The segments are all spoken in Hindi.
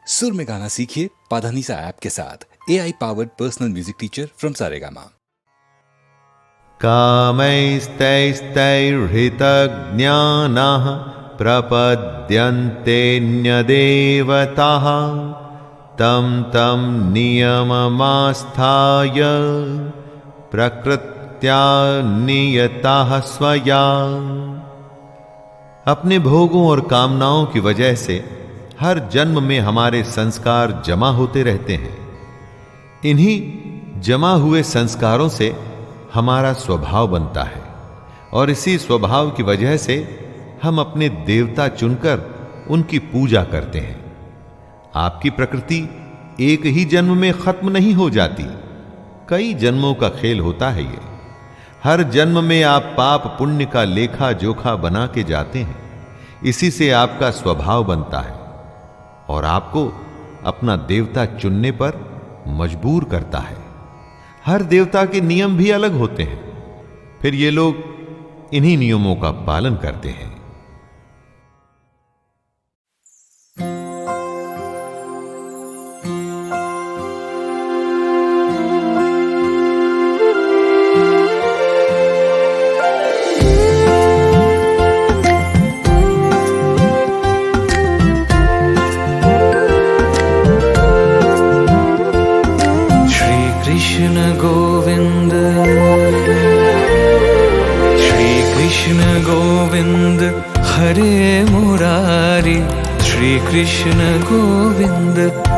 सुर में गाना सीखिए पाधानीसा ऐप के साथ। AI powered personal music teacher from Saregama. कामैस्तैस्तैर्हृतज्ञानाः प्रपद्यन्तेऽन्यदेवताः तं तं नियममास्थाय प्रकृत्या नियताः स्वया। अपने भोगों और कामनाओं की वजह से हर जन्म में हमारे संस्कार जमा होते रहते हैं। इन्हीं जमा हुए संस्कारों से हमारा स्वभाव बनता है और इसी स्वभाव की वजह से हम अपने देवता चुनकर उनकी पूजा करते हैं। आपकी प्रकृति एक ही जन्म में खत्म नहीं हो जाती, कई जन्मों का खेल होता है ये। हर जन्म में आप पाप पुण्य का लेखा जोखा बना के जाते हैं, इसी से आपका स्वभाव बनता है और आपको अपना देवता चुनने पर मजबूर करता है। हर देवता के नियम भी अलग होते हैं, फिर ये लोग इन्हीं नियमों का पालन करते हैं। कृष्ण गोविंद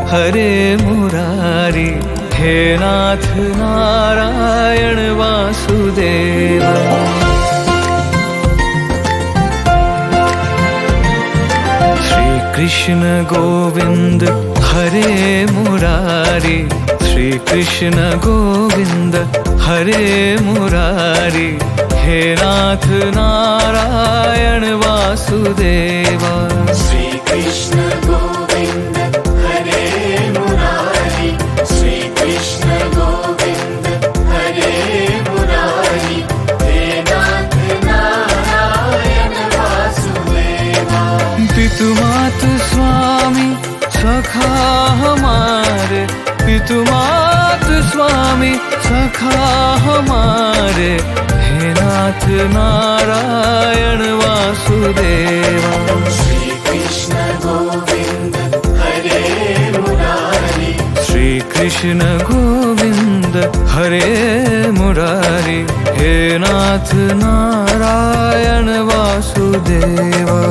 हरे मुरारी, हे नाथ नारायण वासुदेवा। श्री कृष्ण गोविंद हरे मुरारी, श्री कृष्ण गोविंद हरे मुरारी, हे नाथ नारायण वासुदेवा। कृष्ण गोविंद हरे मुरारी, श्री कृष्ण गोविंद हरे मुरारी, हे नाथ नारायण वासुदेवा। पितु मातु स्वामी सखा हमारे, पितु मातु स्वामी सखा हमारे, हे नाथ नारायण वासुदेवा। कृष्ण गोविंद हरे मुरारी, श्री कृष्ण गोविंद हरे मुरारी, हे नाथ नारायण वासुदेवा।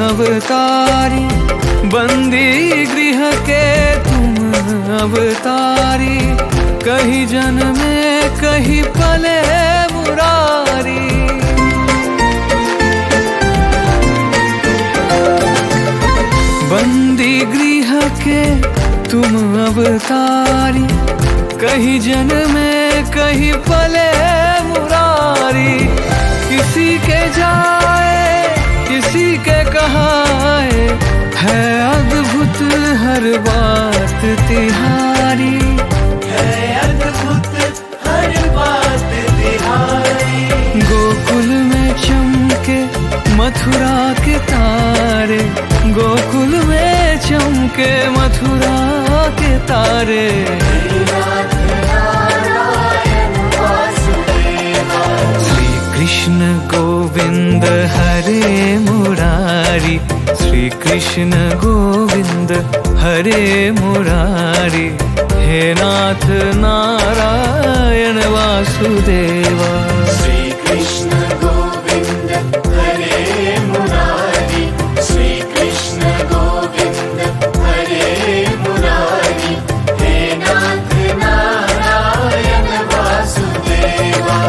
अवतारी, बंदी गृह के तुम अवतारी, कहीं जन्मे कहीं पले मुरारी। बंदी गृह के तुम अवतारी, कहीं जन्मे कहीं पले मुरारी। किसी के जाए किसी के कहाए, है अद्भुत हर बात तिहारी, है अद्भुत हर बात तिहारी। गोकुल में चमके मथुरा के तारे, गोकुल में चमके मथुरा के तारे, नाथ नारायण वासुदेवा। श्री कृष्ण गोविंद हरे मुरारी, श्री कृष्ण गोविंद हरे मुरारी, हे नाथ नारायण वासुदेवा। श्री कृष्ण गोविंद हरे मुरारी, श्री कृष्ण गोविंद हरे मुरारी, हे नाथ नारायण वासुदेवा।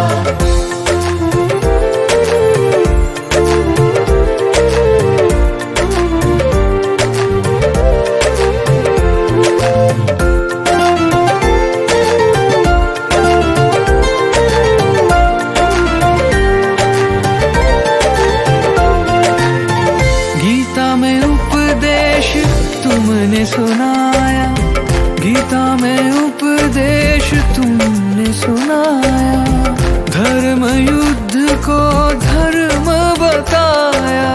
तुमने सुनाया, गीता में उपदेश तुमने सुनाया, धर्म युद्ध को धर्म बताया।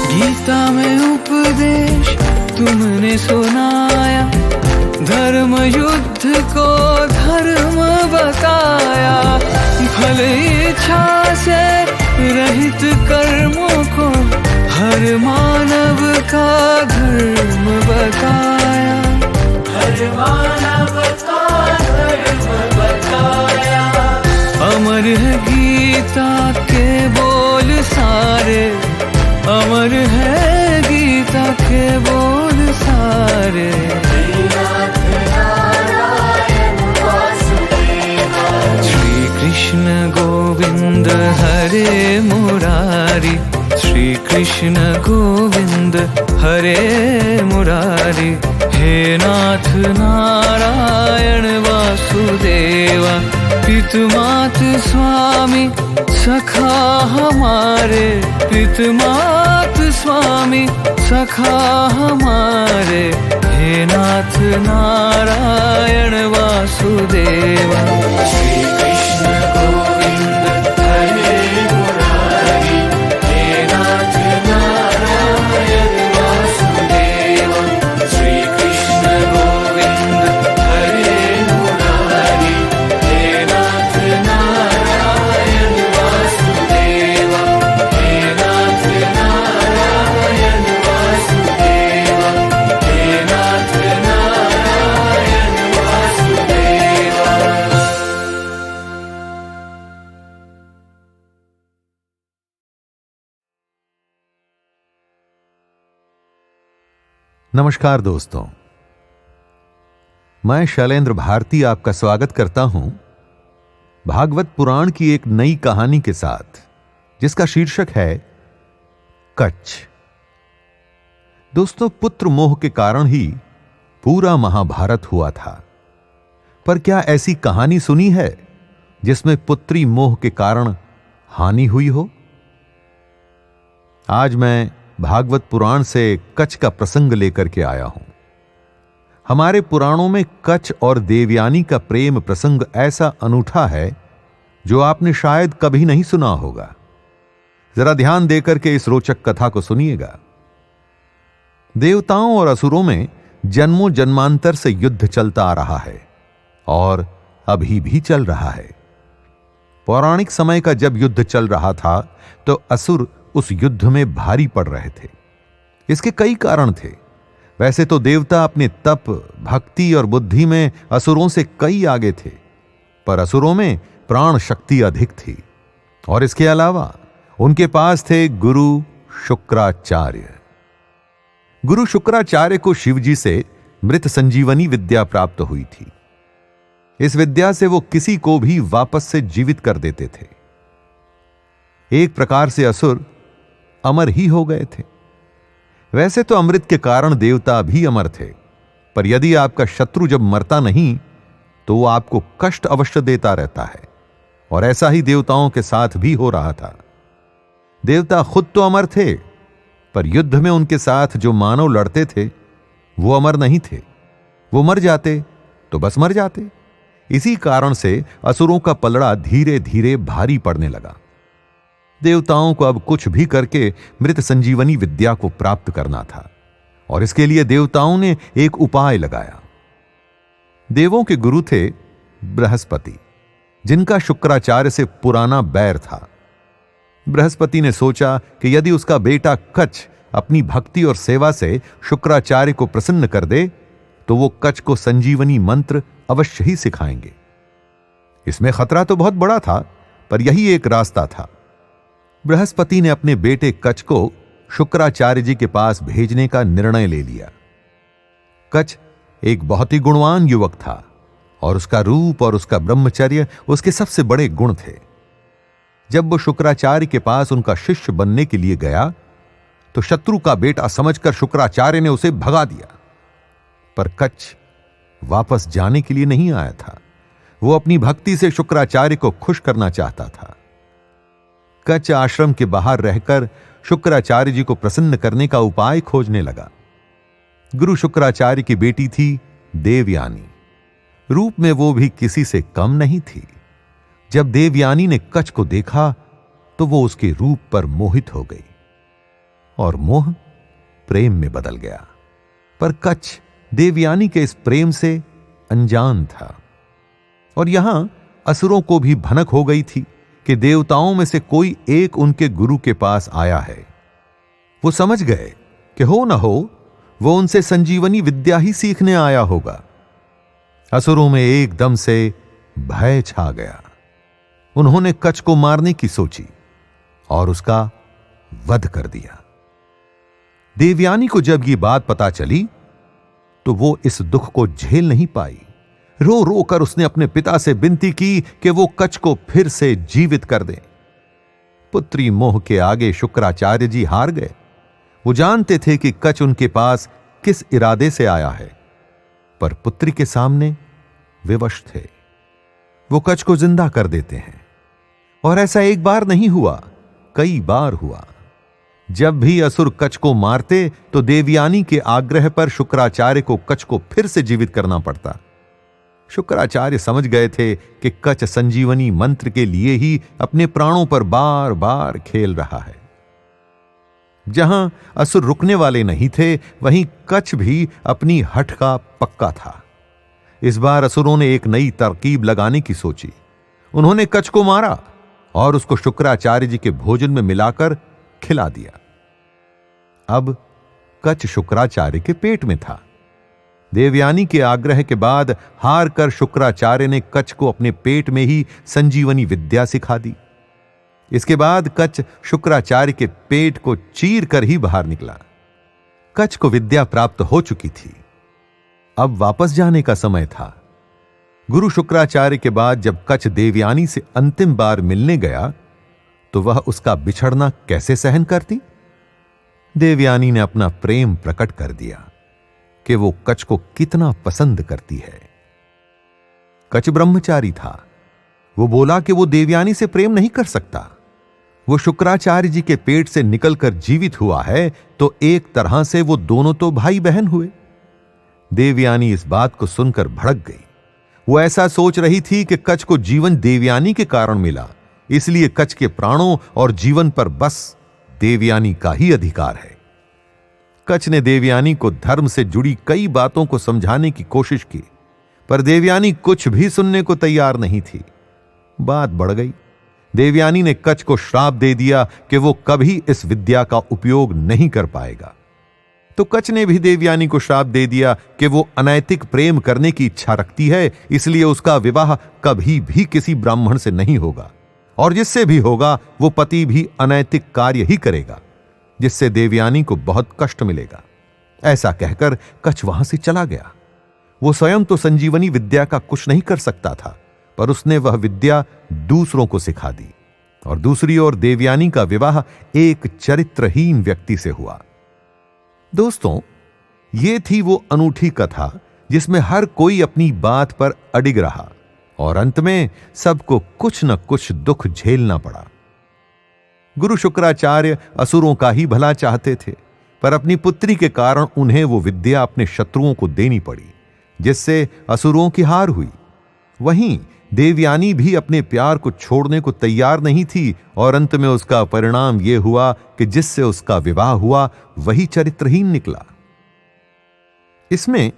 गीता में उपदेश तुमने सुनाया, धर्म युद्ध को धर्म बताया, फल इच्छा से रहित कर्मों को हर मानव का धर्म बताया, हर मानव का धर्म बताया। अमर है गीता के बोल सारे, अमर है गीता के बोल सारे। श्री कृष्ण गोविंद हरे मुरारी, श्री कृष्ण गोविंद हरे मुरारी। हे नाथ नारायण वासुदेवा, पितुमात स्वामी सखा हमारे, पितुमात स्वामी सखा हमारे। हे नाथ नारायण वासुदेवा। श्री कृष्ण गोविंद हरे मुरारी, हे नाथ नारायण वासुदेवा। श्री कृष्ण गोविंद हरे मुरारी, हे नाथ नारायण वासुदेवा, हे नाथ नारायण वासुदेवा, हे नाथ नारायण वासुदेवा। नमस्कार दोस्तों, मैं शैलेंद्र भारती आपका स्वागत करता हूं भागवत पुराण की एक नई कहानी के साथ, जिसका शीर्षक है कच्छ। दोस्तों, पुत्र मोह के कारण ही पूरा महाभारत हुआ था, पर क्या ऐसी कहानी सुनी है जिसमें पुत्री मोह के कारण हानि हुई हो? आज मैं भागवत पुराण से कच्छ का प्रसंग लेकर के आया हूं। हमारे पुराणों में कच्छ और देवयानी का प्रेम प्रसंग ऐसा अनूठा है जो आपने शायद कभी नहीं सुना होगा। जरा ध्यान देकर के इस रोचक कथा को सुनिएगा। देवताओं और असुरों में जन्मों जन्मांतर से युद्ध चलता आ रहा है और अभी भी चल रहा है। पौराणिक समय का जब युद्ध चल रहा था तो असुर उस युद्ध में भारी पड़ रहे थे। इसके कई कारण थे। वैसे तो देवता अपने तप, भक्ति और बुद्धि में असुरों से कई आगे थे, पर असुरों में प्राण शक्ति अधिक थी और इसके अलावा उनके पास थे गुरु शुक्राचार्य। गुरु शुक्राचार्य को शिवजी से मृत संजीवनी विद्या प्राप्त हुई थी। इस विद्या से वो किसी को भी वापस से जीवित कर देते थे। एक प्रकार से असुर अमर ही हो गए थे। वैसे तो अमृत के कारण देवता भी अमर थे, पर यदि आपका शत्रु जब मरता नहीं तो वो आपको कष्ट अवश्य देता रहता है, और ऐसा ही देवताओं के साथ भी हो रहा था। देवता खुद तो अमर थे, पर युद्ध में उनके साथ जो मानव लड़ते थे वो अमर नहीं थे। वो मर जाते तो बस मर जाते। इसी कारण से असुरों का पलड़ा धीरे धीरे भारी पड़ने लगा। देवताओं को अब कुछ भी करके मृत संजीवनी विद्या को प्राप्त करना था, और इसके लिए देवताओं ने एक उपाय लगाया। देवों के गुरु थे बृहस्पति, जिनका शुक्राचार्य से पुराना बैर था। बृहस्पति ने सोचा कि यदि उसका बेटा कच्छ अपनी भक्ति और सेवा से शुक्राचार्य को प्रसन्न कर दे तो वो कच्छ को संजीवनी मंत्र अवश्य ही सिखाएंगे। इसमें खतरा तो बहुत बड़ा था, पर यही एक रास्ता था। बृहस्पति ने अपने बेटे कच्छ को शुक्राचार्य जी के पास भेजने का निर्णय ले लिया। कच्छ एक बहुत ही गुणवान युवक था और उसका रूप और उसका ब्रह्मचर्य उसके सबसे बड़े गुण थे। जब वो शुक्राचार्य के पास उनका शिष्य बनने के लिए गया तो शत्रु का बेटा समझकर शुक्राचार्य ने उसे भगा दिया। पर कच्छ वापस जाने के लिए नहीं आया था। वो अपनी भक्ति से शुक्राचार्य को खुश करना चाहता था। कच्छ आश्रम के बाहर रहकर शुक्राचार्य जी को प्रसन्न करने का उपाय खोजने लगा। गुरु शुक्राचार्य की बेटी थी देवयानी। रूप में वो भी किसी से कम नहीं थी। जब देवयानी ने कच्छ को देखा तो वो उसके रूप पर मोहित हो गई और मोह प्रेम में बदल गया। पर कच्छ देवयानी के इस प्रेम से अनजान था और यहां असुरों को भी भनक हो गई थी कि देवताओं में से कोई एक उनके गुरु के पास आया है। वो समझ गए कि हो न हो वो उनसे संजीवनी विद्या ही सीखने आया होगा। असुरों में एकदम से भय छा गया। उन्होंने कच्छ को मारने की सोची और उसका वध कर दिया। देवयानी को जब ये बात पता चली तो वो इस दुख को झेल नहीं पाई। रो रो कर उसने अपने पिता से विनती की कि वो कच्छ को फिर से जीवित कर दें। पुत्री मोह के आगे शुक्राचार्य जी हार गए। वो जानते थे कि कच्छ उनके पास किस इरादे से आया है, पर पुत्री के सामने विवश थे। वो कच्छ को जिंदा कर देते हैं और ऐसा एक बार नहीं हुआ, कई बार हुआ। जब भी असुर कच्छ को मारते तो देवयानी के आग्रह पर शुक्राचार्य को कच्छ को फिर से जीवित करना पड़ता। शुक्राचार्य समझ गए थे कि कच्छ संजीवनी मंत्र के लिए ही अपने प्राणों पर बार बार खेल रहा है। जहां असुर रुकने वाले नहीं थे, वहीं कच्छ भी अपनी हठ का पक्का था। इस बार असुरों ने एक नई तरकीब लगाने की सोची। उन्होंने कच्छ को मारा और उसको शुक्राचार्य जी के भोजन में मिलाकर खिला दिया। अब कच्छ शुक्राचार्य के पेट में था। देवयानी के आग्रह के बाद हार कर शुक्राचार्य ने कच्छ को अपने पेट में ही संजीवनी विद्या सिखा दी। इसके बाद कच्छ शुक्राचार्य के पेट को चीर कर ही बाहर निकला। कच्छ को विद्या प्राप्त हो चुकी थी। अब वापस जाने का समय था। गुरु शुक्राचार्य के बाद जब कच्छ देवयानी से अंतिम बार मिलने गया तो वह उसका बिछड़ना कैसे सहन करती। देवयानी ने अपना प्रेम प्रकट कर दिया कि वो कच्छ को कितना पसंद करती है। कच्छ ब्रह्मचारी था। वो बोला कि वो देवयानी से प्रेम नहीं कर सकता। वो शुक्राचार्य जी के पेट से निकलकर जीवित हुआ है तो एक तरह से वो दोनों तो भाई बहन हुए। देवयानी इस बात को सुनकर भड़क गई। वो ऐसा सोच रही थी कि कच्छ को जीवन देवयानी के कारण मिला, इसलिए कच्छ के प्राणों और जीवन पर बस देवयानी का ही अधिकार है। कच्छ ने देवयानी को धर्म से जुड़ी कई बातों को समझाने की कोशिश की, पर देवयानी कुछ भी सुनने को तैयार नहीं थी। बात बढ़ गई। देवयानी ने कच्छ को श्राप दे दिया कि वो कभी इस विद्या का उपयोग नहीं कर पाएगा। तो कच्छ ने भी देवयानी को श्राप दे दिया कि वो अनैतिक प्रेम करने की इच्छा रखती है, इसलिए उसका विवाह कभी भी किसी ब्राह्मण से नहीं होगा, और जिससे भी होगा वो पति भी अनैतिक कार्य ही करेगा, जिससे देवयानी को बहुत कष्ट मिलेगा। ऐसा कहकर कच्छ वहां से चला गया। वो स्वयं तो संजीवनी विद्या का कुछ नहीं कर सकता था, पर उसने वह विद्या दूसरों को सिखा दी। और दूसरी ओर देवयानी का विवाह एक चरित्रहीन व्यक्ति से हुआ। दोस्तों, ये थी वो अनूठी कथा जिसमें हर कोई अपनी बात पर अडिग रहा और अंत में सबको कुछ न कुछ दुख झेलना पड़ा। गुरु शुक्राचार्य असुरों का ही भला चाहते थे, पर अपनी पुत्री के कारण उन्हें वो विद्या अपने शत्रुओं को देनी पड़ी, जिससे असुरों की हार हुई। वहीं देवयानी भी अपने प्यार को छोड़ने को तैयार नहीं थी और अंत में उसका परिणाम यह हुआ कि जिससे उसका विवाह हुआ वही चरित्रहीन निकला। इसमें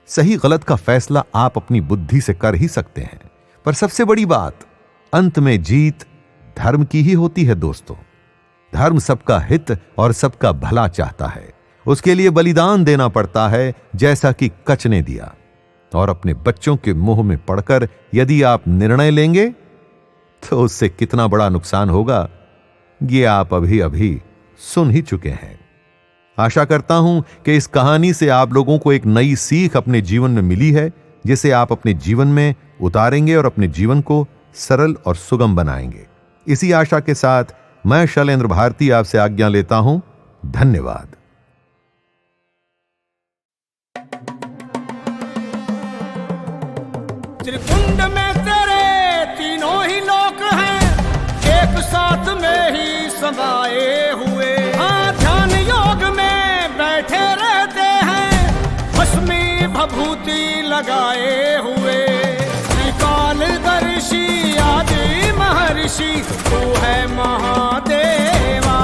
सही गलत का फैसला आप अपनी बुद्धि से कर ही सकते हैं, पर सबसे बड़ी बात, अंत में जीत धर्म की ही होती है। दोस्तों, धर्म सबका हित और सबका भला चाहता है। उसके लिए बलिदान देना पड़ता है, जैसा कि कच्छ ने दिया। और अपने बच्चों के मुंह में पड़कर यदि आप निर्णय लेंगे तो उससे कितना बड़ा नुकसान होगा, ये आप अभी अभी सुन ही चुके हैं। आशा करता हूं कि इस कहानी से आप लोगों को एक नई सीख अपने जीवन में मिली है, जिसे आप अपने जीवन में उतारेंगे और अपने जीवन को सरल और सुगम बनाएंगे। इसी आशा के साथ मैं शैलेंद्र भारती आपसे आज्ञा लेता हूं। धन्यवाद। त्रिपुंड में तेरे तीनों ही लोक हैं, एक साथ में ही समाये हुए। हाँ, ध्यान योग में बैठे रहते हैं, भस्मी भभूति लगाए हुए। त्रिकालदर्शी आदि महर्षि तू है महादेवा।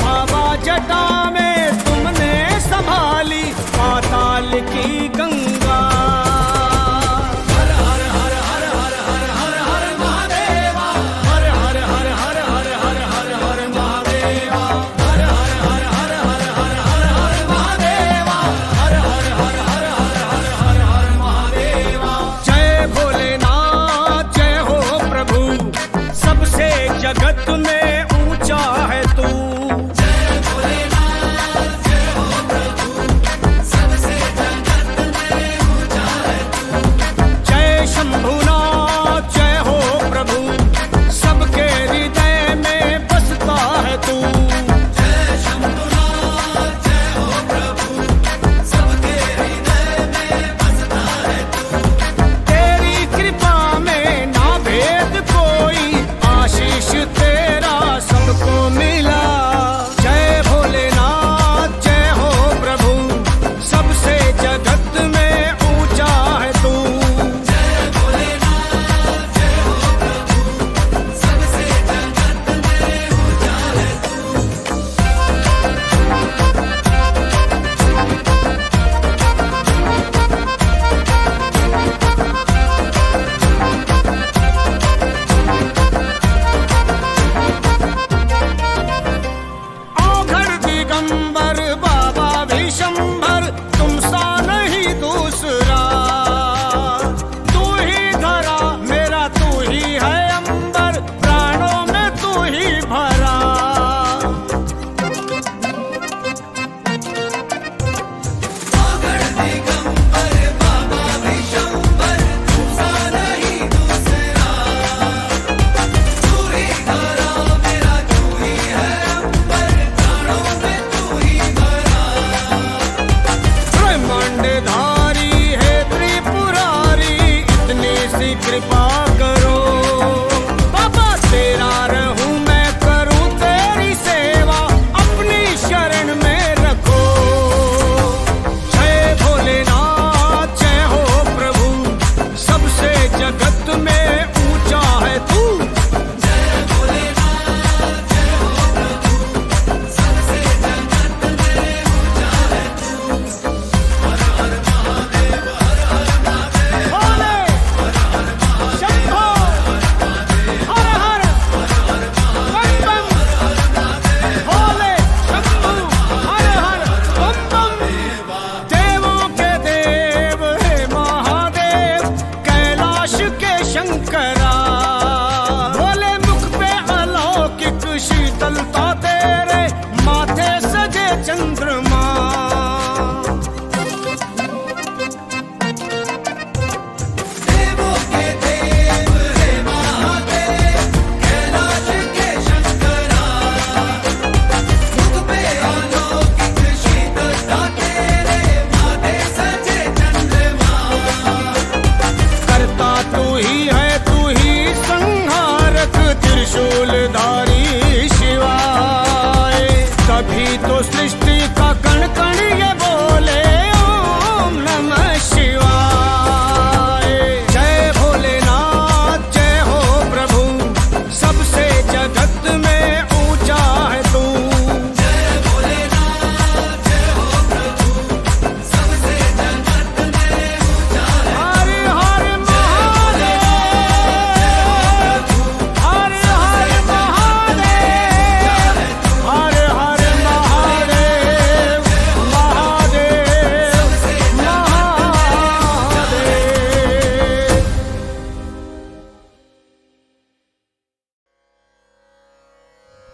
बाबा जटा में तुमने संभाली पाताल की गंगा। हर हर हर हर हर हर हर हर महादेवा। हर हर हर हर हर हर हर हर महादेवा। हर हर हर हर हर हर हर हर महादेवा। हर हर हर हर हर हर हर हर महादेवा। जय भोलेनाथ जय हो प्रभु, सबसे जगत में ऊंचा है तू।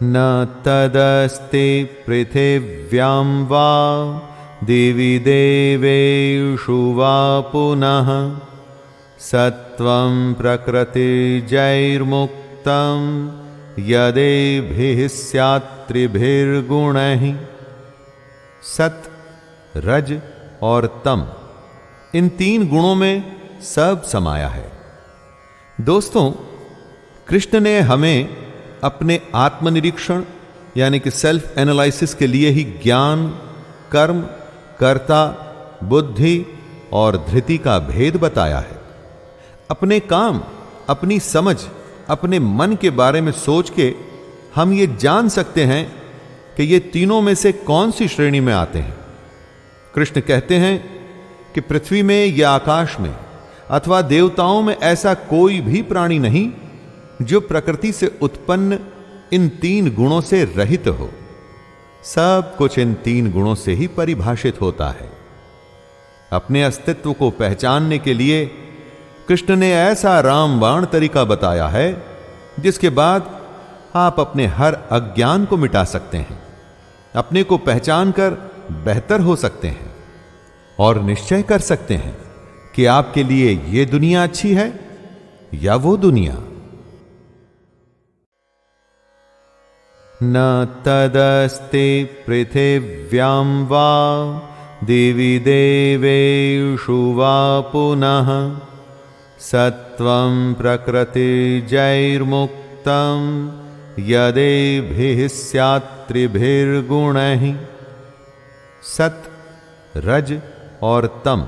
न तदस्ति पृथिव्यां वा दिवि देवेषु वा पुनः सत्वं प्रकृतिजैर्मुक्तं यदेभिः स्यात्त्रिभिर्गुणैः। सत, रज और तम, इन तीन गुणों में सब समाया है। दोस्तों, कृष्ण ने हमें अपने आत्मनिरीक्षण यानी कि सेल्फ एनालिसिस के लिए ही ज्ञान, कर्म, कर्ता, बुद्धि और धृति का भेद बताया है। अपने काम, अपनी समझ, अपने मन के बारे में सोच के हम ये जान सकते हैं कि ये तीनों में से कौन सी श्रेणी में आते हैं। कृष्ण कहते हैं कि पृथ्वी में या आकाश में अथवा देवताओं में ऐसा कोई भी प्राणी नहीं जो प्रकृति से उत्पन्न इन 3 गुणों से रहित हो। सब कुछ इन 3 गुणों से ही परिभाषित होता है। अपने अस्तित्व को पहचानने के लिए कृष्ण ने ऐसा रामबाण तरीका बताया है जिसके बाद आप अपने हर अज्ञान को मिटा सकते हैं, अपने को पहचान कर बेहतर हो सकते हैं और निश्चय कर सकते हैं कि आपके लिए यह दुनिया अच्छी है या वो दुनिया। न तदस्ति पृथिव्यां वा दिवि देवेषु वा पुनः सत्वं प्रकृतिजैर्मुक्तं यदेभिः स्यात् त्रिभिर्गुणैः। सत, रज और तम,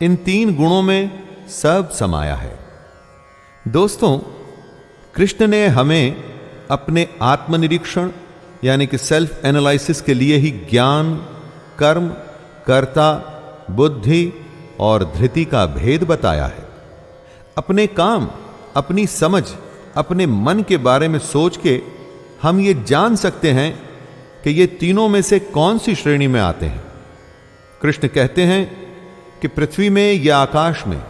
इन 3 गुणों में सब समाया है। दोस्तों, कृष्ण ने हमें अपने आत्मनिरीक्षण यानी कि सेल्फ एनालिसिस के लिए ही ज्ञान, कर्म, कर्ता, बुद्धि और धृति का भेद बताया है। अपने काम, अपनी समझ, अपने मन के बारे में सोच के हम ये जान सकते हैं कि ये तीनों में से कौन सी श्रेणी में आते हैं। कृष्ण कहते हैं कि पृथ्वी में या आकाश में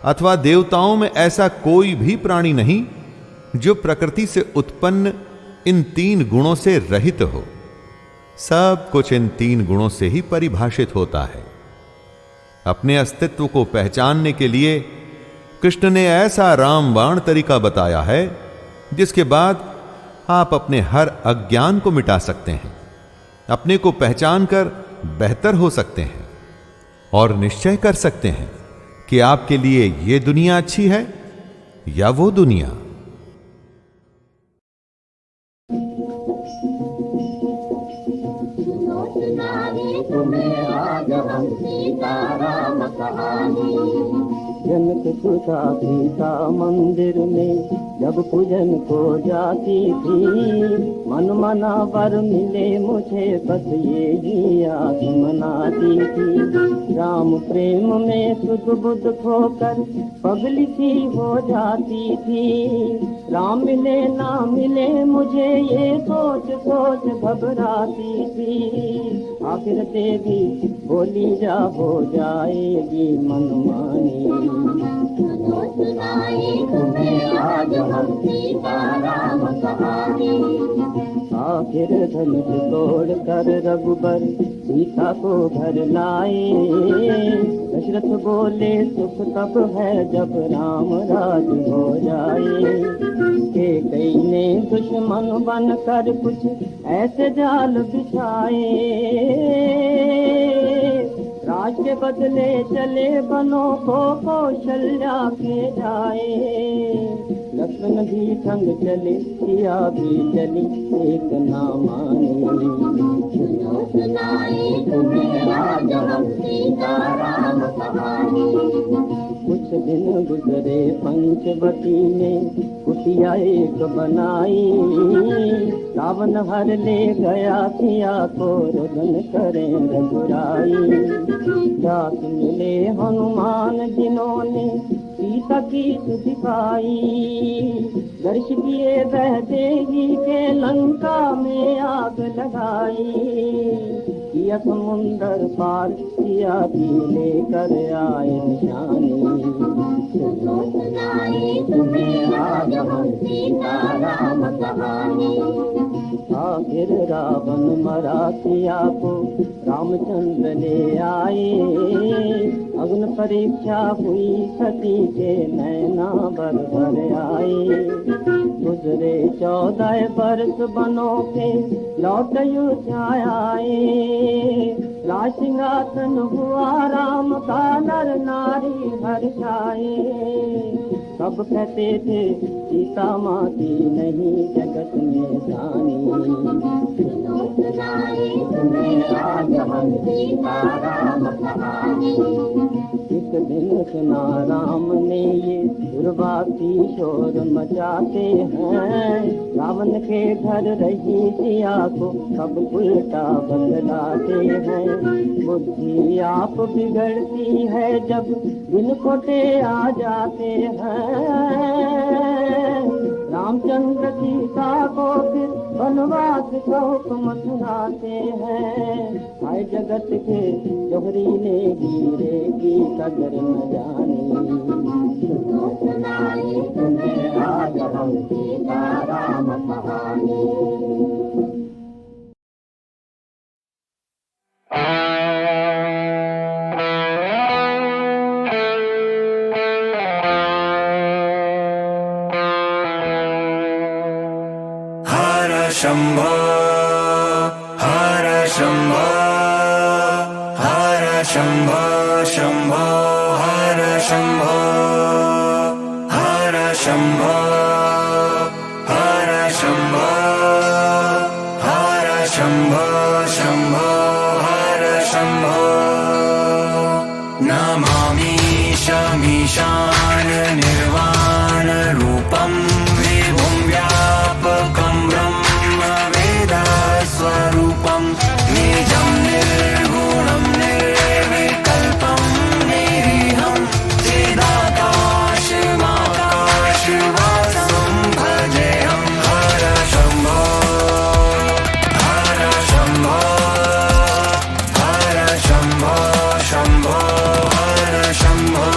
अथवा देवताओं में ऐसा कोई भी प्राणी नहीं जो प्रकृति से उत्पन्न इन 3 गुणों से रहित हो। सब कुछ इन 3 गुणों से ही परिभाषित होता है। अपने अस्तित्व को पहचानने के लिए कृष्ण ने ऐसा रामबाण तरीका बताया है जिसके बाद आप अपने हर अज्ञान को मिटा सकते हैं, अपने को पहचान कर बेहतर हो सकते हैं और निश्चय कर सकते हैं कि आपके लिए यह दुनिया अच्छी है या वो दुनिया। जनक सुता सीता मंदिर में जब पूजन को जाती थी, मन मना वर मिले मुझे बस ये ही आस मनाती थी। राम प्रेम में सुध बुध खोकर पगली सी हो जाती थी। राम मिले ना मिले मुझे ये सोच सोच घबराती थी। आखिर देवी बोली जा हो जाएगी मनमानी। आज हम सीता राम कहानी। आखिर धनुष तोड़ कर रघुबर सीता को घर लाए। दशरथ बोले सुख तब है जब राम राज हो जाए। के कई ने दुश्मन बन कर कुछ ऐसे जाल बिछाए। राज के बदले चले बनों को कौशल्या के जाए। लक्ष्मण भी संग चले सिया भी चली एक ना मानी। आज हम सीता राम कहानी। कुछ दिन गुजरे पंचवटी में कुटिया एक बनाई। रावण हर ले गया सिया को रुदन करें रघुराई। जात मिले हनुमान जिन्होंने सीता की दिखाई। दर्श किए वह देवी के लंका में आग लगाई। किया समुंदर पार किया भी लेकर आए निशानी। आज हम सीता राम कहानी। आखिर रावण मरा सिया को रामचंद्र ले आए। अग्नि परीक्षा हुई सती के नैना बर भर आए। गुजरे 14 वर्ष बनों के लौट अयोध्या आए। राज सिंहासन हुआ राम का नर नारी हर जाए। सब कहते थे सीता माँ की नहीं जगत में जानी। आज हम सीता राम कहानी। एक दिन सुना राम ने ये दुर्वासी शोर मचाते हैं, रावण के घर रही सिया को सब उल्टा बदलाते हैं। बुद्धि आप बिगड़ती है जब दिन खोटे आ जाते हैं, रामचंद्र सीता को फिर वनवास का हुक्म सुनाते हैं। हाय जगत के जोहरी ने हीरे की कदर न जानी। तुम्हें आज हम सीता राम कहानी। शंभो हर शंभो हर शंभो शंभो हर शंभो हर शंभो हर शंभो हर शंभो शंभो हर शंभो। नमामि शमीशान निर्वाण रूपं विभुं व्यापकं स्वरूपं निजं निर्गुणं निर्विकल्पं निरीहं चिदाकाशमाकाशवासं भजेऽहं। हर शंभो हर शंभो हर शंभो शंभो हर शंभो।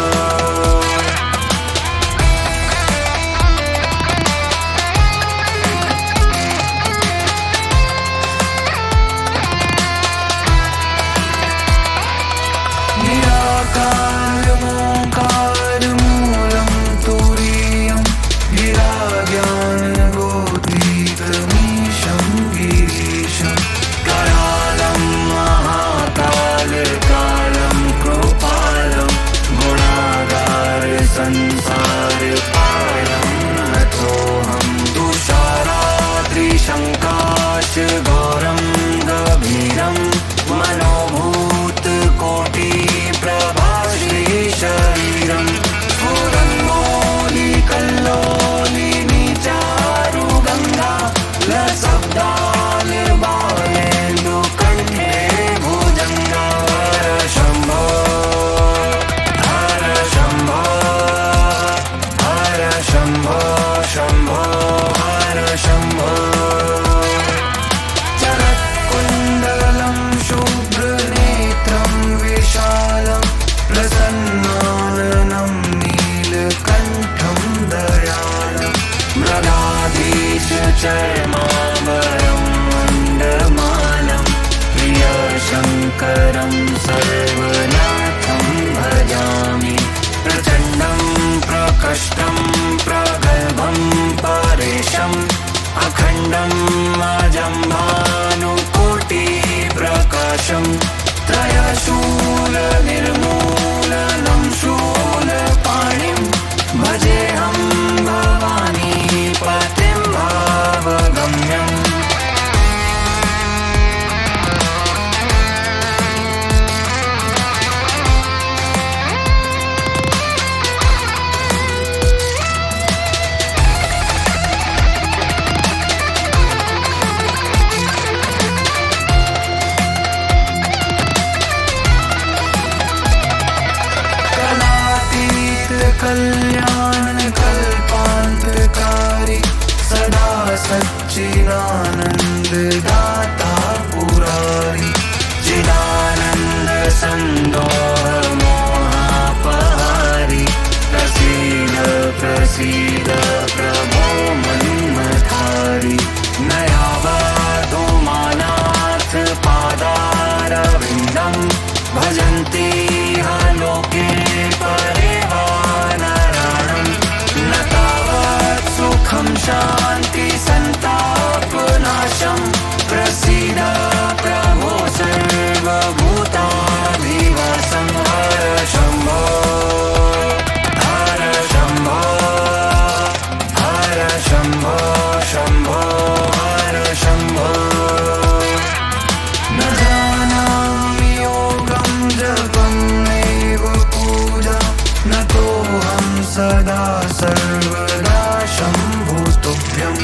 संसार पारं नतोऽहं तुषाराद्रिशङ्काश गौरं गभीरं मनोभूतकोटिप्रभाश्री शरीरं स्फुरन्मौलिकल्लोलिनी चारुगङ्गा लसब्दालबालेन्दुकण्ठे भुजङ्गा। हर शंभो शंभो शंभो हर शंभो। चरत्कुण्डलं शुभ्रनेत्रं विशालं प्रसन्नाननं नीलकण्ठं दयालं मृगाधीशचर्माम्बरं मण्डमालं प्रियशङ्करं सर्वनाथं भजामि। प्रचण्डं प्रकष्टं प्रगल्भं परेशम् अखण्डं अजं भानुकोटिप्रकाशं त्रयशूलनिर्मूलनं शूलपाणिं भजेऽहं भवानी पतिं भावगम्यम्। कल्याण कल्पान्तकारी सदा सच्चिदानन्द दाता पुरारी चिदानन्द सन्दोह मोहापहारी प्रसीद प्रसीद प्रभो मन्मथारी नयावधो मानाथ पादारविन्दं भजन्ति लोके सुखं शान्ति संतापनाशं प्रसीद प्रभो सर्वभूताधिवासं। न तोऽहं सदा सर्वदा शम्भो तुभ्यं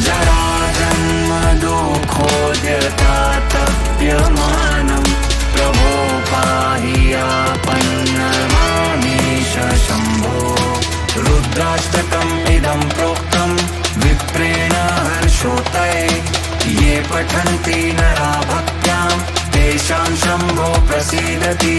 जराजन्म दुःखोद्यतातप्यमानं प्रभो पाहि आपन्नमामीश शम्भो रुद्राष्टकम् इदं प्रोक्तं विप्रेण हर्षोत्तये ये पठन्ति नरा भक्त्यां तेषां शम्भो प्रसीदति